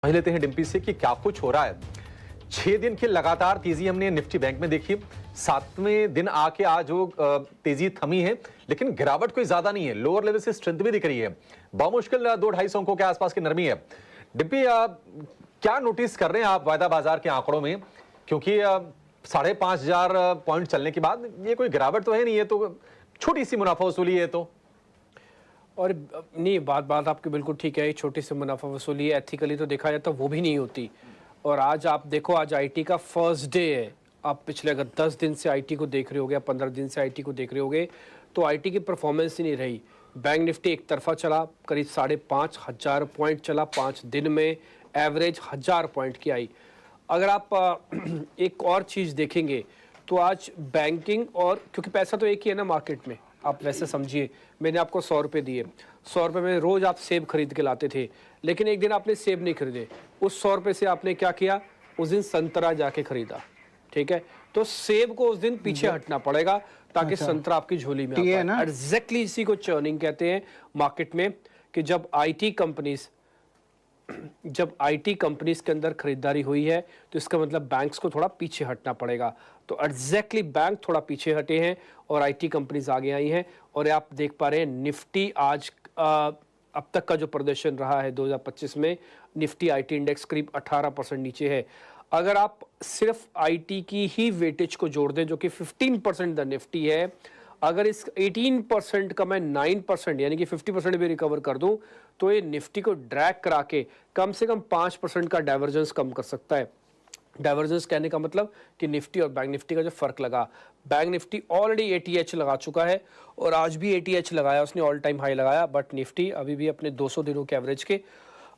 समझ लेते हैं डिम्पी से कि क्या कुछ हो रहा है। 6 दिन की लगातार तेजी हमने निफ्टी बैंक में देखी। 7वें दिन आके आज वो तेजी थमी है, लेकिन गिरावट कोई ज्यादा नहीं है। लोअर लेवल से स्ट्रेंथ भी दिख रही है। बहुमुश्किल 2-2.5 अंकों के आसपास की नरमी है। डिम्पी, क्या नोटिस कर रहे हैं आप वायदा बाजार के आंकड़ों में? क्योंकि 5,500 पॉइंट चलने के बाद ये कोई गिरावट तो है नहीं, है तो छोटी सी मुनाफा वसूली है तो। और नहीं, बात आपकी बिल्कुल ठीक है। छोटी सी मुनाफा वसूली है, एथिकली तो देखा जाए तो वो भी नहीं होती। और आज आप देखो, आज आईटी का फर्स्ट डे है। आप पिछले अगर 10 दिन से आईटी को देख रहे होगे या 15 दिन से आईटी को देख रहे होगे, तो आईटी की परफॉर्मेंस ही नहीं रही। बैंक निफ्टी एक तरफा चला, करीब 5,500 पॉइंट चला 5 दिन में, एवरेज 1000 पॉइंट की आई। अगर आप एक और चीज़ देखेंगे तो आज बैंकिंग, और क्योंकि पैसा तो एक ही है ना मार्केट में, आप वैसे समझिए, मैंने आपको 100 रुपये दिए, 100 रुपये में रोज़ आप सेब खरीद के लाते थे, लेकिन एक दिन आपने सेब नहीं खरीदे। उस 100 रुपये से आपने क्या किया? उस दिन संतरा जाके खरीदा। ठीक है, तो सेब को उस दिन पीछे हटना पड़ेगा ताकि संतरा आपकी झोली में आ पाए। एग्जैक्टली इसी को चर्निंग कहते हैं मार्केट में, कि जब आईटी कंपनीज के अंदर खरीदारी हुई है तो इसका मतलब बैंक्स को थोड़ा पीछे हटना पड़ेगा। तो एग्जैक्टली बैंक थोड़ा पीछे हटे हैं और आईटी कंपनीज आगे आई हैं। और आप देख पा रहे हैं निफ्टी आज अब तक का जो प्रदर्शन रहा है 2025 में, निफ्टी आईटी इंडेक्स करीब 18% नीचे है। अगर आप सिर्फ आईटी की ही वेटेज को जोड़ दें, जो कि 15% द निफ्टी है, अगर इस 18% का मैं 9% यानी कि 50% भी रिकवर कर दूं, तो ये निफ्टी को ड्रैग करा के कम से कम 5% का डाइवर्जेंस कम कर सकता है। डाइवर्जेंस कहने का मतलब कि निफ्टी और बैंक निफ्टी का जो फर्क लगा, बैंक निफ्टी ऑलरेडी एटीएच लगा चुका है और आज भी एटीएच लगाया उसने, ऑल टाइम हाई लगाया, बट निफ्टी अभी भी अपने 200 दिनों के एवरेज के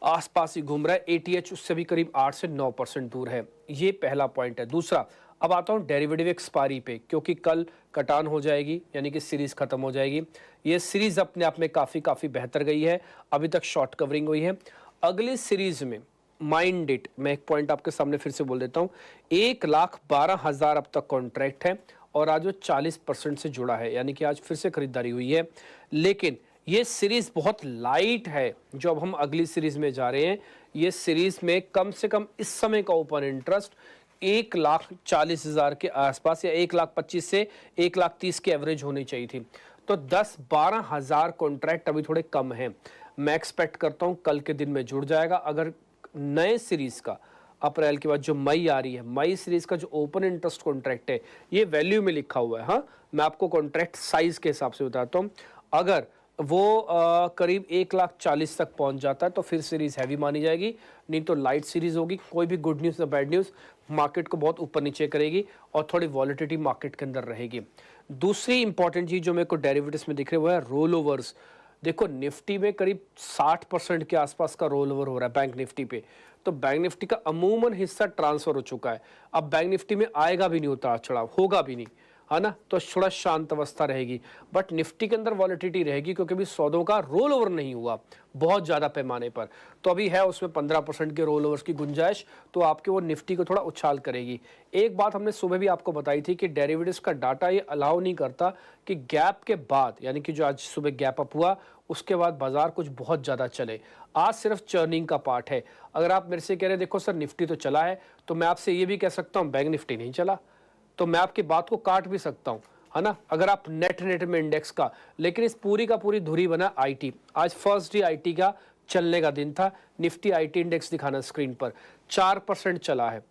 आसपास ही घूम रहा है। एटीएच उससे भी करीब 8 से 9% दूर है। ये पहला पॉइंट है। दूसरा, अब आता हूँ डेरिवेटिव एक्सपायरी पे, क्योंकि कल कटान हो जाएगी, यानी कि सीरीज खत्म हो जाएगी। ये सीरीज अपने आप में काफ़ी बेहतर गई है, अभी तक शॉर्ट कवरिंग हुई है। अगली सीरीज में माइंड इट, मैं एक पॉइंट आपके सामने फिर से बोल देता हूँ, 1,12,000 अब तक कॉन्ट्रैक्ट है और आज वो 40% से जुड़ा है, यानी कि आज फिर से खरीदारी हुई है। लेकिन ये सीरीज बहुत लाइट है। जो अब हम अगली सीरीज में जा रहे हैं, ये सीरीज में कम से कम इस समय का ओपन इंटरेस्ट 1,40,000 के आसपास या 1,25,000 से 1,30,000 की एवरेज होनी चाहिए थी। तो 10-12,000 कॉन्ट्रैक्ट अभी थोड़े कम हैं। मैं एक्सपेक्ट करता हूं कल के दिन में जुड़ जाएगा। अगर नए सीरीज का अप्रैल के बाद जो मई आ रही है, मई सीरीज का जो ओपन इंटरेस्ट कॉन्ट्रैक्ट है, ये वैल्यू में लिखा हुआ है। हाँ, मैं आपको कॉन्ट्रैक्ट साइज के हिसाब से बताता हूँ। अगर वो करीब 1,40,000 तक पहुंच जाता है तो फिर सीरीज हैवी मानी जाएगी, नहीं तो लाइट सीरीज होगी। कोई भी गुड न्यूज़ या बैड न्यूज़ मार्केट को बहुत ऊपर नीचे करेगी और थोड़ी वॉलिटिलिटी मार्केट के अंदर रहेगी। दूसरी इंपॉर्टेंट चीज़ जो मेरे को डेरिवेटिव्स में दिख रही है वो है रोल ओवर्स। देखो, निफ्टी में करीब 60% के आसपास का रोल ओवर हो रहा है बैंक निफ्टी पे। तो बैंक निफ्टी का अमूमन हिस्सा ट्रांसफर हो चुका है। अब बैंक निफ्टी में आएगा भी नहीं, उतार चढ़ाव होगा भी नहीं, है ना, तो थोड़ा शांत अवस्था रहेगी। बट निफ्टी के अंदर वॉलिटिलिटी रहेगी, क्योंकि अभी सौदों का रोल ओवर नहीं हुआ बहुत ज़्यादा पैमाने पर। तो अभी है उसमें 15% के रोल ओवर्स की गुंजाइश, तो आपके वो निफ्टी को थोड़ा उछाल करेगी। एक बात हमने सुबह भी आपको बताई थी कि डेरिवेटिव्स का डाटा ये अलाउ नहीं करता कि गैप के बाद, यानी कि जो आज सुबह गैप अप हुआ उसके बाद बाजार कुछ बहुत ज़्यादा चले। आज सिर्फ चर्निंग का पार्ट है। अगर आप मेरे से कह रहे हैं देखो सर निफ्टी तो चला है, तो मैं आपसे ये भी कह सकता हूँ बैंक निफ्टी नहीं चला, तो मैं आपकी बात को काट भी सकता हूं, है ना, अगर आप नेट में इंडेक्स का। लेकिन इस पूरी का पूरी धुरी बना आईटी। आज फर्स्ट डे आईटी का चलने का दिन था। निफ्टी आईटी इंडेक्स दिखाना स्क्रीन पर, 4% चला है।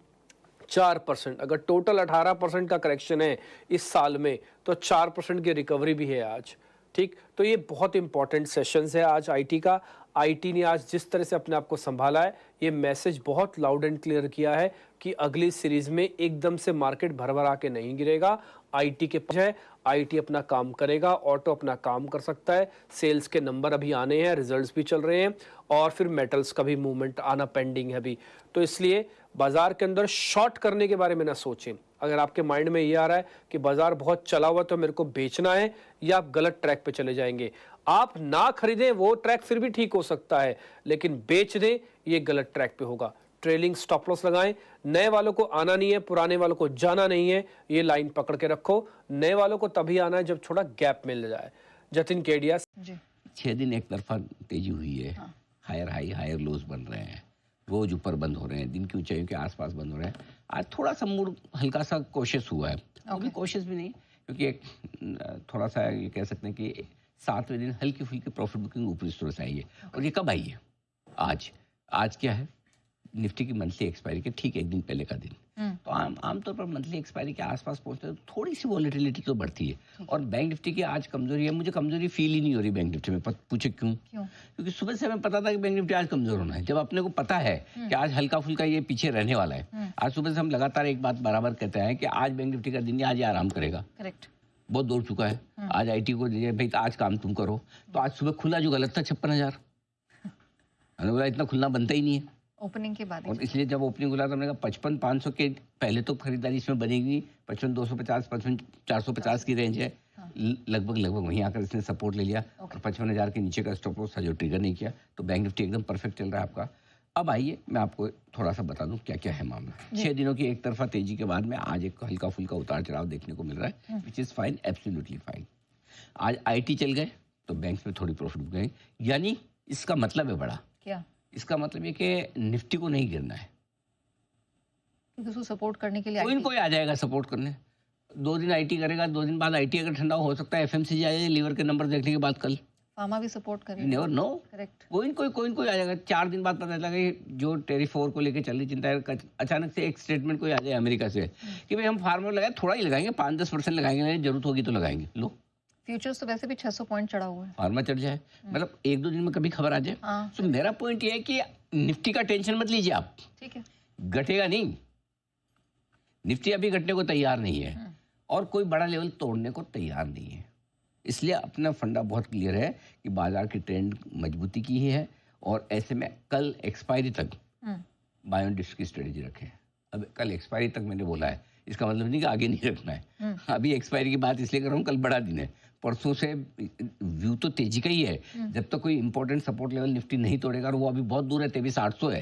4%, अगर टोटल 18% का करेक्शन है इस साल में, तो 4% की रिकवरी भी है आज। ठीक, तो ये बहुत इंपॉर्टेंट सेशंस है आज आईटी का। आईटी ने आज जिस तरह से अपने आप को संभाला है, ये मैसेज बहुत लाउड एंड क्लियर किया है कि अगली सीरीज में एकदम से मार्केट भरभरा के नहीं गिरेगा। आईटी के पास है, आईटी अपना काम करेगा, ऑटो अपना काम कर सकता है। सेल्स के नंबर अभी आने हैं, रिजल्ट्स भी चल रहे हैं, और फिर मेटल्स का भी मूवमेंट आना पेंडिंग है अभी। तो इसलिए बाजार के अंदर शॉर्ट करने के बारे में ना सोचें। अगर आपके माइंड में ये आ रहा है कि बाजार बहुत चला हुआ तो मेरे को बेचना है, या आप गलत ट्रैक पे चले जाएंगे। आप ना खरीदें, वो ट्रैक फिर भी ठीक हो सकता है, लेकिन बेच दें, ये गलत ट्रैक पे होगा। ट्रेलिंग स्टॉप लॉस लगाएं। नए वालों को आना नहीं है, पुराने वालों को जाना नहीं है, ये लाइन पकड़ के रखो। नए वालों को तभी आना है जब थोड़ा गैप मिल जाए। जतिन केडिया जी। 6 दिन एक तरफा तेजी हुई है। हाँ। हायर हाई हायर लोज बन रहे हैं। रोज ऊपर बंद हो रहे हैं, दिन की ऊंचाइयों के आसपास बंद हो रहे हैं। आज थोड़ा सा मूड हल्का सा कोशिश हुआ है, वो भी कोशिश भी नहीं, क्योंकि एक थोड़ा सा ये कह सकते हैं कि 7वें दिन हल्की फुल्की प्रॉफिट बुकिंग ऊपरी स्टोर से आई है। और ये कब आई है? आज क्या है? निफ्टी की मंथली एक्सपायरी के ठीक एक दिन पहले का दिन। तो आमतौर पर मंथली एक्सपायरी के आसपास पहुंचते हैं तो थोड़ी सी वॉलेटिलिटी तो बढ़ती है। और बैंक निफ्टी की आज कमजोरी है, मुझे कमजोरी फील ही नहीं हो रही बैंक निफ्टी में। पूछे क्यों? क्योंकि सुबह से हमें पता था कि बैंक निफ्टी आज कमजोर होना है। जब अपने को पता है कि आज हल्का फुल्का ये पीछे रहने वाला है, आज सुबह से हम लगातार एक बात बराबर कहते हैं कि आज बैंक निफ्टी का दिन ही आज ये आराम करेगा। करेक्ट, बहुत दौड़ चुका है। आज आईटी को दीजिए भाई, आज काम तुम करो। तो आज सुबह खुला जो गलत था 56,000, हमने बोला इतना खुलना बनता ही नहीं है ओपनिंग के बाद। और इसलिए जब ओपनिंग खुला तो हमने कहा 55,500 के पहले तो खरीदारी इसमें बनेगी। 55,250 55,450 की रेंज है। लगभग वहीं आकर इसने सपोर्ट ले लिया और 55,000 के नीचे का स्टॉप लॉस था जो ट्रिगर नहीं किया। तो बैंक निफ्टी एकदम परफेक्ट चल रहा है आपका। अब आइए मैं आपको थोड़ा सा बता दूं क्या क्या है मामला। 6 दिनों की एक तरफा तेजी के बाद में आज एक हल्का फुल्का उतार चढ़ाव देखने को मिल रहा है, which is fine, absolutely fine. आज आईटी चल गए तो बैंक्स में थोड़ी प्रॉफिट गए, यानी इसका मतलब है बड़ा। क्या इसका मतलब ये कि निफ्टी को नहीं गिरना है, क्योंकि उसको सपोर्ट करने के लिए कोई न कोई आ जाएगा सपोर्ट करने। 2 दिन आईटी करेगा, 2 दिन बाद आईटी अगर ठंडा हो सकता है एफएमसीजी आ जाए लीवर के नंबर देखने के बाद कल। फार्मा भी सपोर्ट करेगा, नेवर नो। करेक्ट, कोई न कोई आ जाएगा। 4 दिन बाद पता चला कि जो टेरिफ 4 को लेकर चल रही चिंता है, अचानक से एक स्टेटमेंट कोई आ जाए अमेरिका से कि भाई हम फार्मा लगाए, थोड़ा ही लगाएंगे, 5-10% लगाएंगे, जरूरत होगी तो लगाएंगे। लो, फ्यूचर्स तो वैसे भी 600 पॉइंट चढ़ा हुआ है। फार्मा चढ़ जाए, मतलब 1-2 दिन में कभी खबर आ जाए। तो मेरा पॉइंट ये है कि निफ्टी का टेंशन मत लीजिए आप, ठीक है, घटेगा नहीं। निफ्टी अभी घटने को तैयार नहीं है और कोई बड़ा लेवल तोड़ने को तैयार नहीं है। इसलिए अपना फंडा बहुत क्लियर है कि बाजार की ट्रेंड मजबूती की ही है और ऐसे में कल एक्सपायरी तक बाय ऑन डिप्स की स्ट्रेटेजी रखें। अब कल एक्सपायरी तक मैंने बोला है, इसका मतलब नहीं कि आगे नहीं रखना है। अभी एक्सपायरी की बात इसलिए कर रहा हूँ, कल बड़ा दिन है। परसों से व्यू तो तेजी का ही है, जब तक कोई इंपॉर्टेंट सपोर्ट लेवल निफ्टी नहीं तोड़ेगा और वो अभी बहुत दूर है, 23,800 है।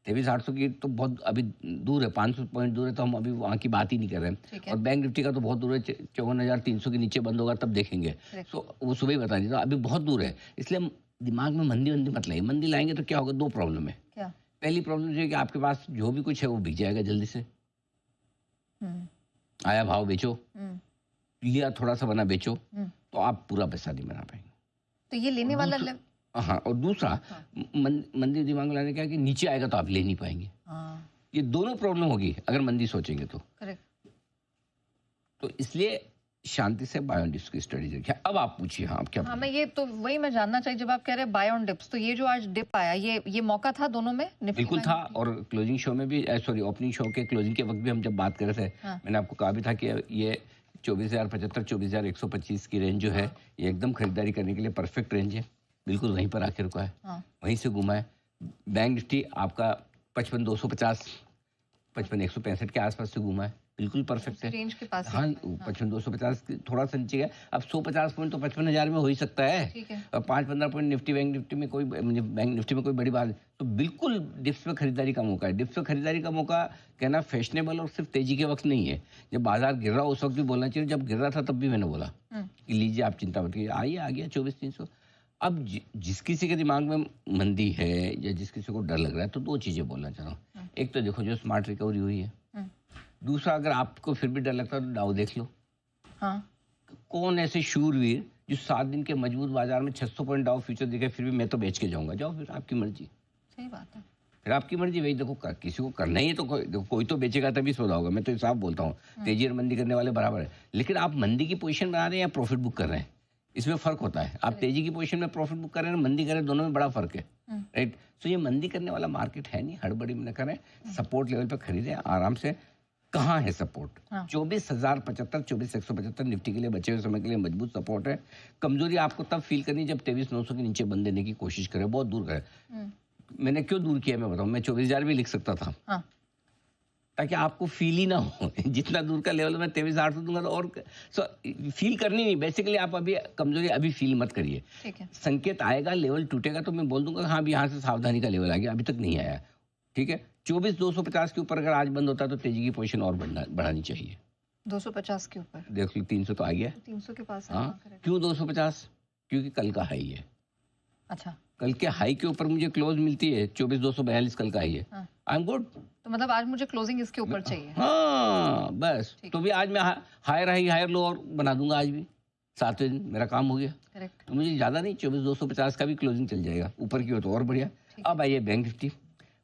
23,800 की तो बहुत अभी दूर है, 500 पॉइंट दूर है, तो हम अभी वहाँ की बात ही नहीं कर रहे हैं। और बैंक निफ्टी का तो बहुत दूर है, 54,300 के नीचे बंद होगा तब देखेंगे। तो वो सुबह ही बता दीजिए, तो अभी बहुत दूर है। इसलिए दिमाग में मंदी मत लाइए। मंदी लाएंगे तो क्या होगा? 2 प्रॉब्लम है। क्या? पहली प्रॉब्लम ये है कि आपके पास जो भी कुछ है वो बिक जाएगा जल्दी से। आया भाव बेचो, लिया थोड़ा सा बना बेचो, तो आप पूरा पैसा नहीं बना पाएंगे। तो ये लेने वाला हाँ, और दूसरा मंदी दिमाग में लाने क्या है कि नीचे आएगा तो आप ले नहीं पाएंगे। ये दोनों प्रॉब्लम होगी अगर मंदी सोचेंगे तो। करेक्ट। तो इसलिए शांति से बाय ऑन डिप्स की स्ट्रेटेजी रखिए। अब आप पूछिए, हाँ आप क्या? हाँ, मैं ये तो वही मैं जानना चाहिए, जब आप कह रहे हैं बाय ऑन डिप्स, तो ये जो आज डिप आया, ये मौका था दोनों में? बिल्कुल था। और क्लोजिंग शो में भी, सॉरी ओपनिंग शो के क्लोजिंग के वक्त भी हम जब बात कर रहे थे, मैंने आपको कहा भी था कि ये 24,075 24,125 की रेंज जो है ये एकदम खरीदारी करने के लिए परफेक्ट रेंज है। बिल्कुल वहीं पर आके रुका है, वहीं से घुमा है। बैंक निफ्टी आपका 55,250 55,165 के आसपास से घुमा है, बिल्कुल परफेक्ट है, रेंज के पास। हाँ, 55,250 थोड़ा सा नीचे गया। अब 150 पॉइंट तो 55,000 में हो ही सकता है। ठीक है। और 5-15 पॉइंट निफ्टी बैंक निफ्टी में कोई बड़ी बात नहीं। तो बिल्कुल डिप्स में खरीदारी का मौका है। डिप्स में खरीदारी का मौका कहना फैशनेबल और सिर्फ तेजी के वक्त नहीं है। जब बाजार गिर रहा उस वक्त भी बोलना चाहिए, जब गिर रहा था तब भी मैंने बोला कि लीजिए आप चिंता मत कीजिए, आइए आ गया 24,300। अब जिस किसी के दिमाग में मंदी है या जिस किसी को डर लग रहा है, तो 2 चीजें बोलना चाह रहा हूँ। एक तो देखो जो स्मार्ट रिकवरी हुई है, दूसरा अगर आपको फिर भी डर लगता है तो डाउ देख लो। कौन ऐसे शूरवीर जो 7 दिन के मजबूत बाजार में 600 पॉइंट डाउ फ्यूचर दिखे फिर भी मैं तो बेच के जाऊंगा? जाओ फिर, आपकी मर्जी। सही बात है, फिर आपकी मर्जी। भाई देखो किसी को करना ही है तो कोई तो बेचेगा तभी सौदा होगा। मैं तो साफ बोलता हूँ, तेजी और मंदी करने वाले बराबर है। लेकिन आप मंदी की पोजीशन बना रहे हैं या प्रॉफिट बुक कर रहे हैं, इसमें फर्क होता है। आप तेजी की पोजीशन में प्रॉफिट बुक कर रहे हैं, मंदी कर रहे हैं, दोनों में बड़ा फर्क है, राइट? तो ये मंदी करने वाला मार्केट है नहीं, हड़बड़ी में न करें, सपोर्ट लेवल पे खरीदें आराम से। कहाँ है सपोर्ट? 24,075 24,175 निफ्टी के लिए बचे हुए समय के लिए मजबूत सपोर्ट है। कमजोरी आपको तब फील करनी जब 23,900 के नीचे बंद देने की कोशिश करें, बहुत दूर करें। मैंने क्यों दूर किया मैं बताऊं, मैं 24,000 भी लिख सकता था, ताकि आपको फील ही ना हो। जितना दूर का लेवल मैं 23,800 दूंगा तो और फील करनी नहीं। बेसिकली आप अभी कमजोरी अभी फील मत करिए। ठीक है। संकेत आएगा, लेवल टूटेगा तो मैं बोल दूंगा हाँ अभी यहाँ से सावधानी का लेवल आ गया, अभी तक नहीं आया। ठीक है, 24,250 के ऊपर अगर आज बंद होता है तो तेजी की पोजीशन और बढ़ानी चाहिए। 250 के ऊपर देख लो 300 तो आ गया, 300 के पास। हाँ। क्यों 250? क्योंकि कल का हाई है। अच्छा, कल के हाई के ऊपर मुझे क्लोज मिलती है 24,242 कल का हाई है, हाँ। I am good. तो मतलब आज मुझे क्लोजिंग इसके ऊपर चाहिए। हाँ बस, ठीक। तो भी आज मैं हायर हाई हायर लो और बना दूंगा, आज भी 7वें दिन मेरा काम हो गया। करेक्ट। तो मुझे ज़्यादा नहीं, 24,250 का भी क्लोजिंग चल जाएगा, ऊपर की हो तो और बढ़िया। अब आइए बैंक निफ्टी,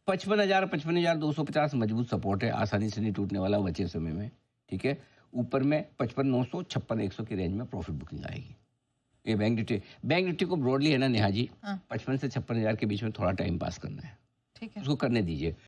55,250 मजबूत सपोर्ट है, आसानी से नहीं टूटने वाला बचे समय में, ठीक है। ऊपर में 55,900 56,100 की रेंज में प्रॉफिट बुकिंग आएगी। ये बैंक निफ्टी को ब्रॉडली है ना नेहा जी, हाँ। 55 से 56,000 के बीच में थोड़ा टाइम पास करना है, ठीक है। उसको करने दीजिए।